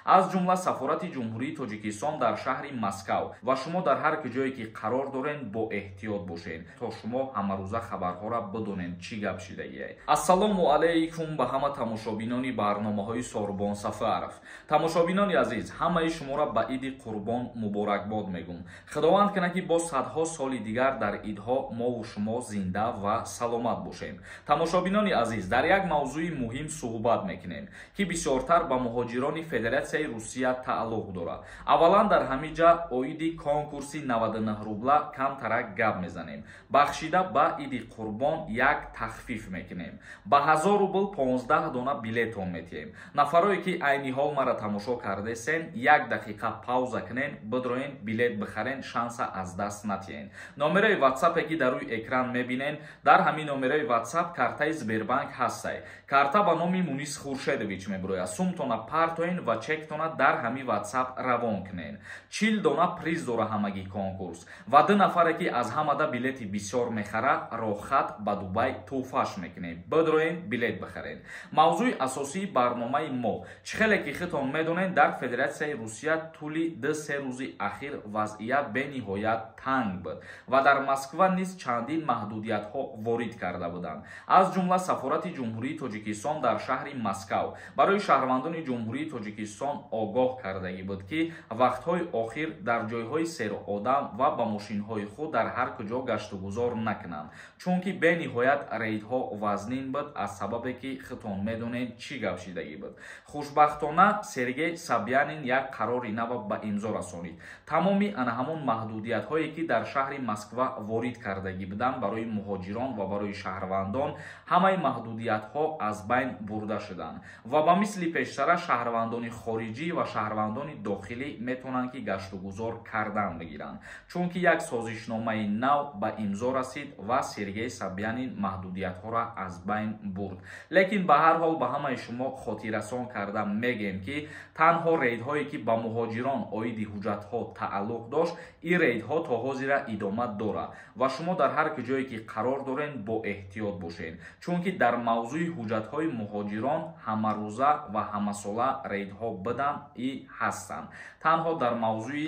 аз ҷумла сафорати ҷумҳурии тоҷикистон дар шаҳри Москав ва шумо дар ҳар куҷое ки қарор дорен бо эҳтиёт бошед то шумо ҳамарӯза хабарҳоро бидонед чӣ гап шидагиай. Ассалому алайкум ба ҳама тамошобинони барномаҳои Сорбон Сафаров. Тамошобинони азиз, ҳамаи шуморо ба Иди Қурбон муборакбод мегум. Худованд кунад ки бо садҳо соли дигар дар идҳо мову шумо зинда ва саломат бошем. Тамошобинони азиз, дар як мавзӯи муҳим суҳбат мекунем ки бисёртар ба муҳоҷирони Федератсияи Русия тааллуқ дорад. Аввалан дар ҳамин ҷа оиди конкурси 99 рубла камтарак гап мезанем. Бахшида ба Иди Қурбон як тахфиф мекунем. Ба 1000 рубл 15 дона билетон метиҳем. Нафарое ки айни ҳол мара тамошо кардесен, як дақиқа пауза кунен, бидроен билет бихарен, шанса аз даст натиҳен. Номераи WhatsApp ки дар рӯи экран мебинен, дар ҳамин номераи WhatsApp картаи Сбербанк ҳастай. Карта ба номи Мунис Хуршедович меброяд. Сумтона партоен ва чектона дар ҳами WhatsApp равон кунен. 40 дона приз дора ҳамагӣ конкурс ва 2 нафаре ки аз ҳамада билети бисёр мехара рохат ба Дубай туҳфааш мекунем. Бидроен билет бихарен. Мавзӯи асосии барномаи мо чӣ хеле ки хитон медонен, дар Федератсияи Русия тӯли 2-3 рӯзи ахир вазъият бениҳоят танг буд ва дар Москва низ чандин маҳдудиятҳо ворид карда буданд. Аз ҷумла сафорати ҷумҳурии Тоҷикистон дар шаҳри Москав барои шаҳрвандони ҷумҳурии Тоҷикистон огоҳ кардагӣ буд ки вақтҳои охир дар ҷойҳои серодам ва ба мошинҳои худ дар ҳар куҷо гаштугузор накунанд, чунки бениҳоят рейдҳо вазнин буд, аз сабабе ки хитон медонед чӣ гап шидагӣ буд. Хушбахтона Сергей Собянин як қарори нав ба имзо расонид. Тамоми ана ҳамон маҳдудиятҳое ки дар шаҳри Москва ворид кардагӣ буданд барои муҳоҷирон ва барои шаҳрвандон, ҳамаи маҳдудиятҳо аз байн бурда шуданд ва ба мисли пештара шаҳрвандони хориҷӣ ва шаҳрвандони дохилӣ метавонанд ки гаштугузор кардан бигиранд, чунки як созишномаи нав ба имзо расид ва Сергей Собянин маҳдудиятҳоро аз байн бурд. Лекин ба ҳар ҳол ба ҳамаи шумо хотиррасон карда мегем ки танҳо рейдҳое ки ба муҳоҷирон оиди ҳуҷҷатҳо тааллуқ дошт, ин рейдҳо то ҳозира идома дорад ва шумо дар ҳар куҷое ки қарор дорен бо эҳтиёт бошед, чунки дар мавзӯи ҳуҷҷатҳои муҳоҷирон ҳамарӯза ва ҳамасола рейдҳо буданд и ҳастанд. Танҳо дар мавзӯи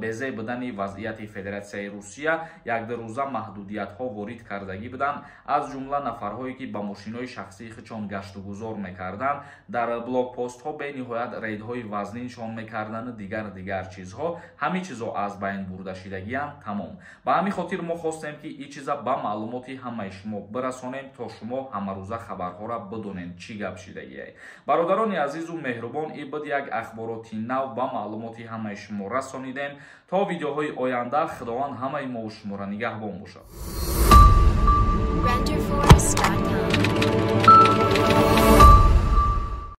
безе будани вазъияти Федератсияи Русия якдурӯза маҳдудиятҳо ворид кардагӣ буданд, аз ҷумла нафарҳое ки ба мошинҳои шахсии худшон гаштугузор мекарданд, дар блокпостҳо бениҳоят рейдҳои вазниншон мекарданду дигар чизҳо, ҳамин чизҳо аз байн бурда шидагиянд тамом. Ба ҳамин хотир мо хостем ки ин чиза ба маълумоти ҳамаи шумо бирасонем то шумо ҳамарӯза хабарҳоро бидонед чӣ гап шидагиай. Бародарони азизу меҳрубон, ин буд як ахбороти нав ба маълумоти ҳамаи шумо расонидем. То видеоҳои оянда худованд ҳамаи мо шуморо нигаҳбон бошад.